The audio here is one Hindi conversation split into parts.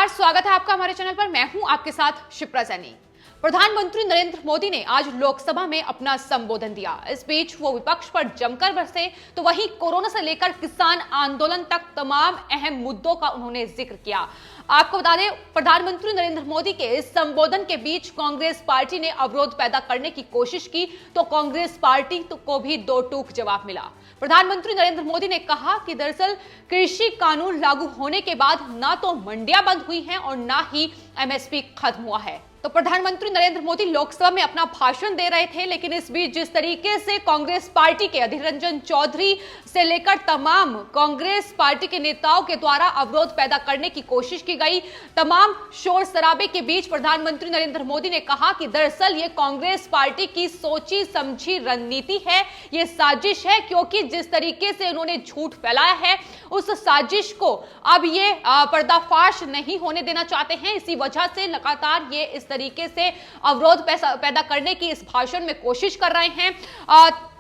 नमस्कार, स्वागत है आपका हमारे चैनल पर। मैं हूं आपके साथ शिप्रा सैनी। प्रधानमंत्री नरेंद्र मोदी ने आज लोकसभा में अपना संबोधन दिया। इस बीच वो विपक्ष पर जमकर बरसे, तो वहीं कोरोना से लेकर किसान आंदोलन तक तमाम अहम मुद्दों का उन्होंने जिक्र किया। आपको बता दें, प्रधानमंत्री नरेंद्र मोदी के इस संबोधन के बीच कांग्रेस पार्टी ने अवरोध पैदा करने की कोशिश की, तो कांग्रेस पार्टी को भी दो टूक जवाब मिला। प्रधानमंत्री नरेंद्र मोदी ने कहा कि दरअसल कृषि कानून लागू होने के बाद ना तो मंडियां बंद हुई हैं और ना ही एमएसपी खत्म हुआ है। तो प्रधानमंत्री नरेंद्र मोदी लोकसभा में अपना भाषण दे रहे थे, लेकिन इस बीच जिस तरीके से कांग्रेस पार्टी के अधीर रंजन चौधरी से लेकर तमाम कांग्रेस पार्टी के नेताओं के द्वारा अवरोध पैदा करने की कोशिश की गई, तमाम शोर शराबे के बीच प्रधानमंत्री नरेंद्र मोदी ने कहा कि दरअसल ये कांग्रेस पार्टी की सोची समझी रणनीति है, ये साजिश है, क्योंकि जिस तरीके से उन्होंने झूठ फैलाया है उस साजिश को अब ये पर्दाफाश नहीं होने देना चाहते हैं। इसी वजह से लगातार ये इस तरीके से अवरोध पैदा करने की इस भाषण में कोशिश कर रहे हैं।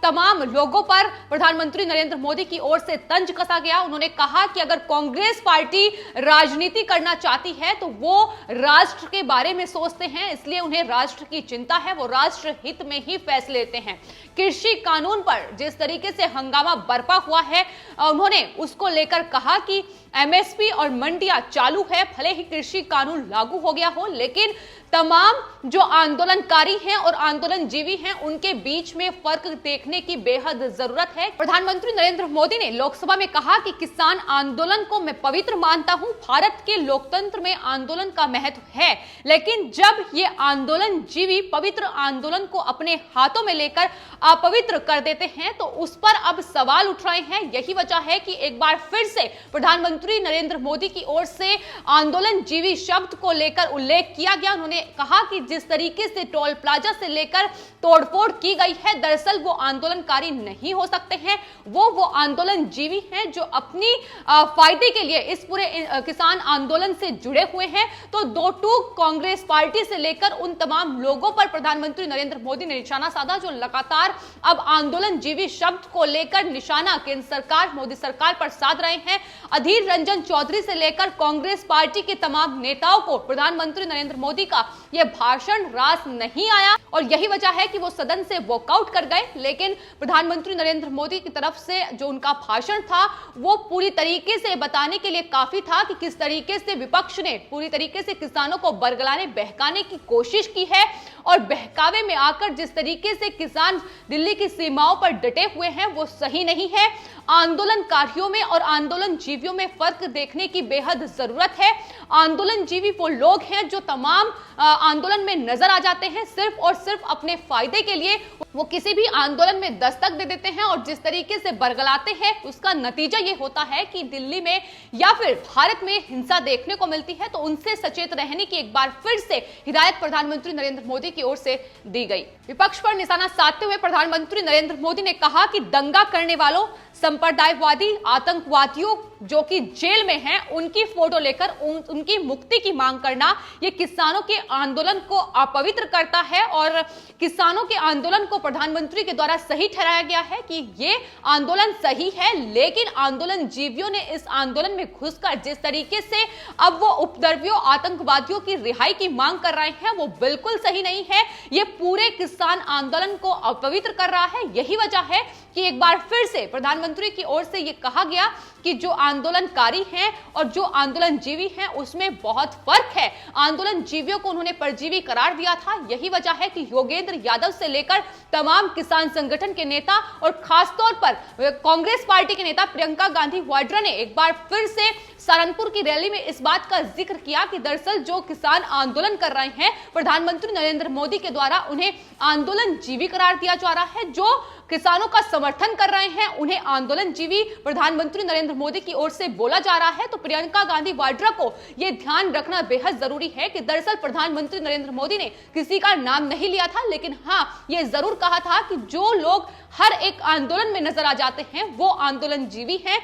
तमाम लोगों पर प्रधानमंत्री नरेंद्र मोदी की ओर से तंज कसा गया। उन्होंने कहा कि अगर कांग्रेस पार्टी राजनीति करना चाहती है तो वो राष्ट्र के बारे में सोचते हैं, इसलिए उन्हें राष्ट्र की चिंता है, वो राष्ट्र हित में ही फैसले लेते हैं। कृषि कानून पर जिस तरीके से हंगामा बरपा हुआ है, उन्होंने उसको लेकर कहा कि एमएसपी और मंडियां चालू है, भले ही कृषि कानून लागू हो गया हो, लेकिन तमाम जो आंदोलनकारी हैं और आंदोलनजीवी हैं उनके बीच में फर्क देखने की बेहद जरूरत है। प्रधानमंत्री नरेंद्र मोदी ने लोकसभा में कहा कि किसान आंदोलन को मैं पवित्र मानता हूं, भारत के लोकतंत्र में आंदोलन का महत्व है, लेकिन जब ये आंदोलनजीवी पवित्र आंदोलन को अपने हाथों में लेकर अपवित्र कर देते हैं तो उस पर अब सवाल उठ रहे हैं। यही वजह है कि एक बार फिर से प्रधानमंत्री नरेंद्र मोदी की ओर से आंदोलनजीवी शब्द को लेकर उल्लेख किया गया। उन्होंने कहा कि जिस तरीके से टोल प्लाजा से लेकर तोड़फोड़ की गई है, दरअसल वो आंदोलनकारी नहीं हो सकते हैं, वो आंदोलनजीवी हैं जो अपनी फायदे के लिए इस पूरे किसान आंदोलन से जुड़े हुए हैं। तो दो टूक कांग्रेस पार्टी से लेकर उन तमाम लोगों पर प्रधानमंत्री नरेंद्र मोदी ने निशाना साधा जो लगातार अब आंदोलनजीवी शब्द को लेकर निशाना केंद्र सरकार, मोदी सरकार पर साध रहे हैं। अधीर रंजन चौधरी से लेकर कांग्रेस पार्टी के तमाम नेताओं को प्रधानमंत्री नरेंद्र मोदी का यह भाषण रास नहीं आया और यही वजह है कि वो सदन से वॉकआउट कर गए। लेकिन प्रधानमंत्री नरेंद्र मोदी की तरफ से जो उनका भाषण था वो पूरी तरीके से बताने के लिए काफी था कि किस तरीके से विपक्ष ने पूरी तरीके से किसानों को बरगलाने बहकाने की कोशिश की है और बहकावे में आकर जिस तरीके से किसान दिल्ली की सीमाओं पर डटे हुए हैं वो सही नहीं है। आंदोलनकारियों में और आंदोलनजीवियों में फर्क देखने की बेहद जरूरत है। आंदोलनजीवी वो लोग हैं जो तमाम आंदोलन में नजर आ जाते हैं सिर्फ और सिर्फ अपने फायदे के लिए। वो किसी भी आंदोलन में दस्तक दे देते हैं और जिस तरीके से बरगलाते हैं उसका नतीजा ये होता है कि दिल्ली में या फिर भारत में हिंसा देखने को मिलती है। तो उनसे सचेत रहने की एक बार फिर से हिदायत प्रधानमंत्री नरेंद्र मोदी की ओर से दी गई। विपक्ष पर निशाना साधते हुए प्रधानमंत्री नरेंद्र मोदी ने कहा कि दंगा करने वालों, संप्रदायवादी, आतंकवादियों जो कि जेल में हैं, उनकी फोटो लेकर उनकी मुक्ति की मांग करना ये किसानों के आंदोलन को अपवित्र करता है और किसानों के आंदोलन को प्रधानमंत्री के द्वारा सही ठहराया गया है कि ये आंदोलन सही है, लेकिन आंदोलनजीवियों ने इस आंदोलन में घुसकर जिस तरीके से अब वो उपद्रवियों, आतंकवादियों की रिहाई की मांग कर रहे हैं वो बिल्कुल सही नहीं है। ये पूरे किसान आंदोलन को अपवित्र कर रहा है। यही वजह है कि एक बार फिर से प्रधानमंत्री की ओर से ये कहा गया कि जो आंदोलनकारी हैं और जो आंदोलनजीवी हैं उसमें बहुत फर्क है। आंदोलनजीवियों को उन्होंने परजीवी करार दिया था। यही वजह है कि योगेंद्र यादव से लेकर तमाम किसान संगठन के नेता और खासतौर पर कांग्रेस पार्टी के नेता प्रियंका गांधी वाड्रा ने एक बार फिर से सहारनपुर की रैली में इस बात का जिक्र किया कि दरअसल जो किसान आंदोलन कर रहे हैं, प्रधानमंत्री नरेंद्र मोदी के द्वारा उन्हें आंदोलनजीवी करार दिया जा रहा है। जो किसानों का समर्थन कर रहे हैं उन्हें आंदोलनजीवी प्रधानमंत्री नरेंद्र मोदी की ओर से बोला जा रहा है। तो प्रियंका गांधी वाड्रा को यह ध्यान रखना बेहद जरूरी है कि दरअसल प्रधानमंत्री नरेंद्र मोदी ने किसी का नाम नहीं लिया था, लेकिन हाँ यह जरूर कहा था कि जो लोग हर एक आंदोलन में नजर आ जाते हैं वो आंदोलनजीवी हैं।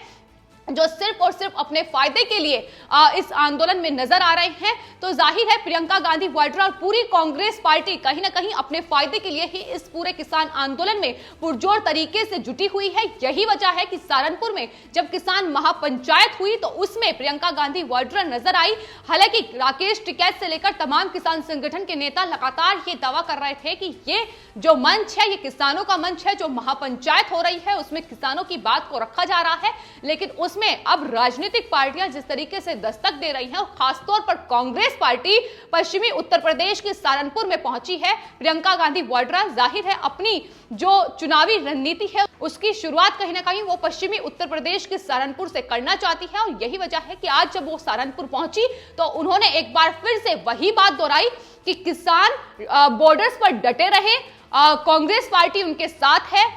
जो सिर्फ और सिर्फ अपने फायदे के लिए इस आंदोलन में नजर आ रहे हैं, तो जाहिर है प्रियंका गांधी वाड्रा और पूरी कांग्रेस पार्टी कहीं ना कहीं अपने फायदे के लिए ही इस पूरे किसान आंदोलन में पुरजोर तरीके से जुटी हुई है। यही वजह है कि सहारनपुर में जब किसान महापंचायत हुई तो उसमें प्रियंका गांधी वाड्रा नजर आई। हालांकि राकेश टिकैत से लेकर तमाम किसान संगठन के नेता लगातार ये दावा कर रहे थे कि ये जो मंच है, ये किसानों का मंच है, जो महापंचायत हो रही है उसमें किसानों की बात को रखा जा रहा है। लेकिन उसमें अब राजनीतिक पार्टियां जिस तरीके से दस्तक दे रही हैं, और खासतौर पर कांग्रेस पार्टी पश्चिमी उत्तर प्रदेश के सहारनपुर में पहुंची है। प्रियंका गांधी वाड्रा जाहिर है अपनी जो चुनावी रणनीति है उसकी शुरुआत कहीं ना कहीं वो पश्चिमी उत्तर प्रदेश के सहारनपुर से करना चाहती है, और यही वजह है कि आज जब वो सहारनपुर पहुंची तो उन्होंने एक बार फिर से वही बात दोहराई कि किसान बॉर्डर्स पर डटे रहे, कांग्रेस पार्टी उनके साथ है।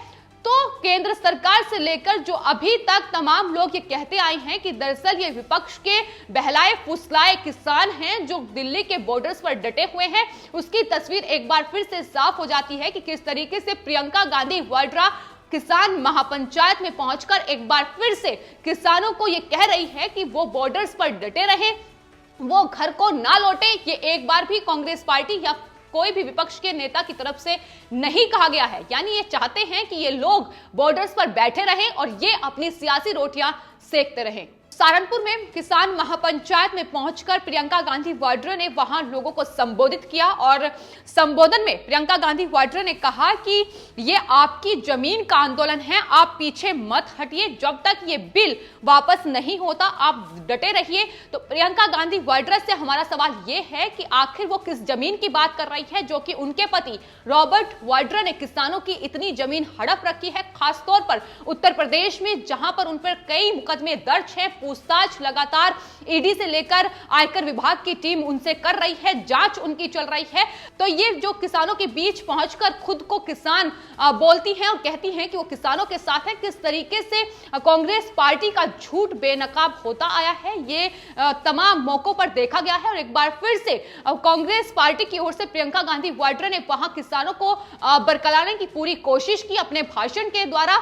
तो केंद्र सरकार से लेकर जो अभी तक तमाम लोग ये कहते आए हैं कि दरअसल ये विपक्ष के बहलाए फुसलाए किसान हैं जो दिल्ली के बॉर्डर्स पर डटे हुए हैं, उसकी तस्वीर एक बार फिर से साफ हो जाती है कि किस तरीके से प्रियंका गांधी वाड्रा किसान महापंचायत में पहुंचकर एक बार फिर से किसानों को ये कह रही है कि वो बॉर्डर्स पर डटे रहें, वो घर को ना लौटे। ये एक बार भी कांग्रेस पार्टी या कोई भी विपक्ष के नेता की तरफ से नहीं कहा गया है। यानी ये चाहते हैं कि ये लोग बॉर्डर्स पर बैठे रहें और ये अपनी सियासी रोटियां सेकते रहें। सहारनपुर में किसान महापंचायत में पहुंचकर प्रियंका गांधी वाड्रा ने वहां लोगों को संबोधित किया, और संबोधन में प्रियंका गांधी वाड्रा ने कहा कि ये आपकी जमीन का आंदोलन है, आप पीछे मत हटिए, जब तक ये बिल वापस नहीं होता आप डटे रहिए। तो प्रियंका गांधी वाड्रा से हमारा सवाल ये है कि आखिर वो किस जमीन की बात कर रही है जो कि उनके पति रॉबर्ट वाड्रा ने किसानों की इतनी जमीन हड़प रखी है, खासतौर पर उत्तर प्रदेश में जहां पर उन पर कई मुकदमे दर्ज हैं, पूछताछ लगातार ईडी से लेकर आयकर विभाग की टीम उनसे कर रही है, जांच उनकी चल रही है। तो ये जो किसानों के बीच पहुंचकर खुद को किसान बोलती हैं और कहती हैं कि वो किसानों के साथ है, किस तरीके से कांग्रेस पार्टी का झूठ बेनकाब होता आया है ये तमाम मौकों पर देखा गया है। और एक बार फिर से कांग्रेस पार्टी की ओर से प्रियंका गांधी वाड्रा ने वहां किसानों को बरकरारने की पूरी कोशिश की अपने भाषण के द्वारा,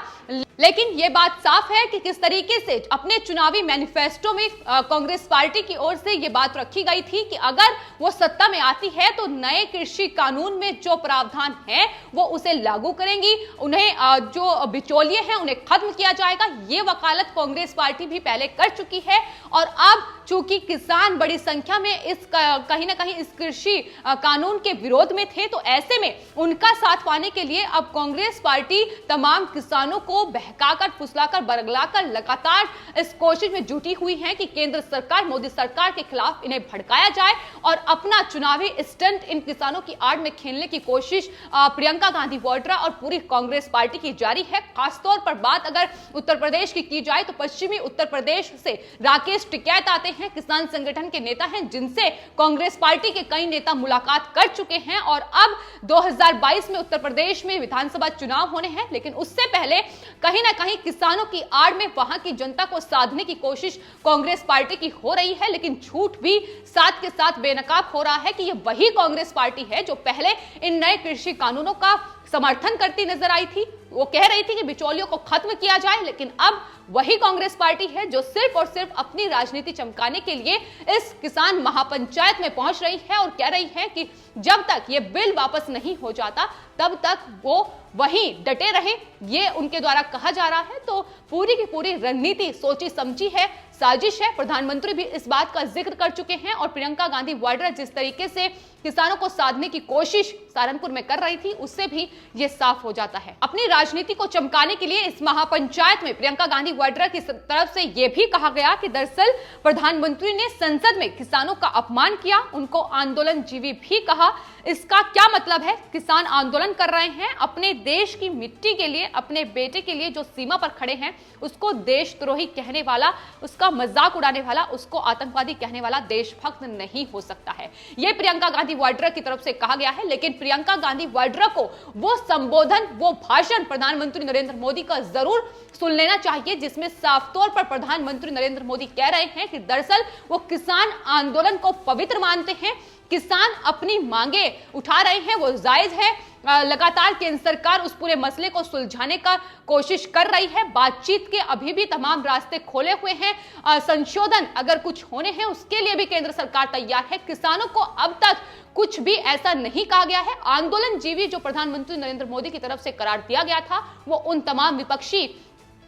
लेकिन यह बात साफ है कि किस तरीके से अपने चुनावी मैनिफेस्टो में कांग्रेस पार्टी की ओर से यह बात रखी गई थी कि अगर वो सत्ता में आती है तो नए कृषि कानून में जो प्रावधान है वो उसे लागू करेंगी, उन्हें जो बिचौलिए हैं उन्हें खत्म किया जाएगा। ये वकालत कांग्रेस पार्टी भी पहले कर चुकी है, और अब चूंकि किसान बड़ी संख्या में इस कहीं ना कहीं इस कृषि कानून के विरोध में थे, तो ऐसे में उनका साथ पाने के लिए अब कांग्रेस पार्टी तमाम किसानों को बहकाकर फुसलाकर बरगलाकर लगातार इस कोशिश में जुटी हुई है कि केंद्र सरकार मोदी सरकार के खिलाफ इन्हें भड़काया जाए और अपना चुनावी स्टंट इन किसानों की आड़ में खेलने की कोशिश प्रियंका गांधी वाड्रा और पूरी कांग्रेस पार्टी की जारी है। खासतौर पर बात अगर उत्तर प्रदेश की जाए तो पश्चिमी उत्तर प्रदेश से राकेश टिकैत आते हैं, किसान संगठन के नेता हैं जिनसे कांग्रेस पार्टी के कई नेता मुलाकात कर चुके हैं, और अब 2022 में उत्तर प्रदेश में विधानसभा चुनाव होने हैं। लेकिन उससे पहले कहीं ना कहीं किसानों की आड़ में वहां की जनता को साधने की कोशिश कांग्रेस पार्टी की हो रही है, लेकिन झूठ भी साथ के साथ बेनकाब हो रहा है कि यह वही कांग्रेस पार्टी है जो पहले इन नए कृषि कानूनों का समर्थन करती नजर आई थी। वो कह रही थी कि बिचौलियों को खत्म किया जाए, लेकिन अब वही कांग्रेस पार्टी है जो सिर्फ और सिर्फ अपनी राजनीति चमकाने के लिए इस किसान महापंचायत में पहुंच रही है और कह रही है कि जब तक ये बिल वापस नहीं हो जाता तब तक वो वहीं डटे रहे, ये उनके द्वारा कहा जा रहा है। तो पूरी की पूरी रणनीति सोची समझी है, साजिश है। प्रधानमंत्री भी इस बात का जिक्र कर चुके हैं, और प्रियंका गांधी वाड्रा जिस तरीके से किसानों को साधने की कोशिश सहारनपुर में कर रही थी उससे भी ये साफ हो जाता है। अपनी राजनीति को चमकाने के लिए इस महापंचायत में प्रियंका गांधी वाड्रा की तरफ से यह भी कहा गया कि दरअसल प्रधानमंत्री ने संसद में किसानों का अपमान किया, उनको आंदोलन जीवी भी कहा। इसका क्या मतलब है? किसान आंदोलन कर रहे हैं अपने देश की मिट्टी के लिए, अपने बेटे के लिए जो सीमा पर खड़े हैं उसको देशद्रोही कहने वाला, उसका मजाक उड़ाने वाला, उसको आतंकवादी कहने वाला देशभक्त नहीं हो सकता है। यह प्रियंका गांधी वाड्रा की तरफ से कहा गया है। लेकिन प्रियंका गांधी वाड्रा को वो संबोधन, वो भाषण प्रधानमंत्री नरेंद्र मोदी का जरूर सुन लेना चाहिए, जिसमें साफ तौर पर प्रधानमंत्री नरेंद्र मोदी कह रहे हैं कि दरअसल वो किसान आंदोलन को पवित्र मानते हैं, किसान अपनी मांगे उठा रहे हैं वो जायज है। लगातार केंद्र सरकार उस पूरे मसले को सुलझाने का कोशिश कर रही है। बातचीत के अभी भी तमाम रास्ते खोले हुए हैं। संशोधन अगर कुछ होने हैं उसके लिए भी केंद्र सरकार तैयार है। किसानों को अब तक कुछ भी ऐसा नहीं कहा गया है। आंदोलन जीवी जो प्रधानमंत्री नरेंद्र मोदी की तरफ से करार दिया गया था वो उन तमाम विपक्षी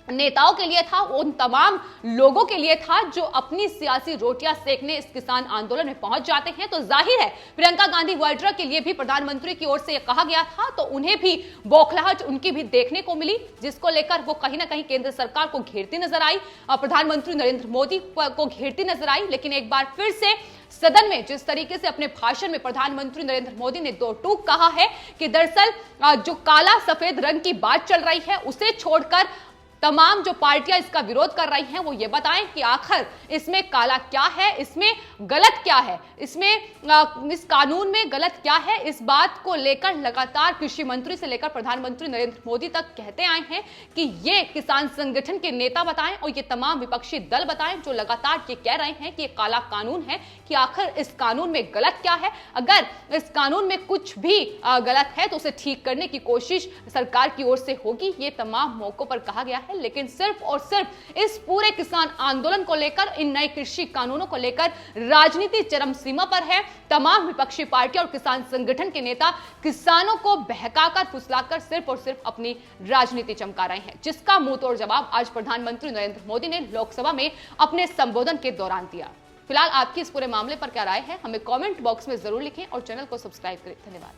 नेताओं के लिए था, उन तमाम लोगों के लिए था जो अपनी सियासी रोटियां सेकने इस किसान आंदोलन में पहुंच जाते हैं। तो जाहिर है प्रियंका गांधी वाड्रा के लिए भी प्रधानमंत्री की ओर से यह कहा गया था, तो उन्हें भी बौखलाहट उनकी भी देखने को मिली, जिसको लेकर वो कहीं ना कहीं केंद्र सरकार को घेरती नजर आई, प्रधानमंत्री नरेंद्र मोदी को घेरती नजर आई। लेकिन एक बार फिर से सदन में जिस तरीके से अपने भाषण में प्रधानमंत्री नरेंद्र मोदी ने दो टूक कहा है कि दरअसल जो काला सफेद रंग की बात चल रही है उसे छोड़कर तमाम जो पार्टियां इसका विरोध कर रही हैं वो ये बताएं कि आखिर इसमें काला क्या है, इसमें गलत क्या है, इसमें इस कानून में गलत क्या है। इस बात को लेकर लगातार कृषि मंत्री से लेकर प्रधानमंत्री नरेंद्र मोदी तक कहते आए हैं कि ये किसान संगठन के नेता बताएं और ये तमाम विपक्षी दल बताएं जो लगातार ये कह रहे हैं कि ये काला कानून है, कि आखिर इस कानून में गलत क्या है। अगर इस कानून में कुछ भी गलत है तो उसे ठीक करने की कोशिश सरकार की ओर से होगी, ये तमाम मौकों पर कहा गया है। लेकिन सिर्फ और सिर्फ इस पूरे किसान आंदोलन को लेकर, इन नए कृषि कानूनों को लेकर राजनीति चरम सीमा पर है। तमाम विपक्षी पार्टियां और किसान संगठन के नेता किसानों को बहकाकर फुसलाकर सिर्फ और सिर्फ अपनी राजनीति चमका रहे हैं, जिसका मुंह तोड़ जवाब आज प्रधानमंत्री नरेंद्र मोदी ने लोकसभा में अपने संबोधन के दौरान दिया। फिलहाल आपकी इस पूरे मामले पर क्या राय है, हमें कमेंट बॉक्स में जरूर लिखें और चैनल को सब्सक्राइब करें। धन्यवाद।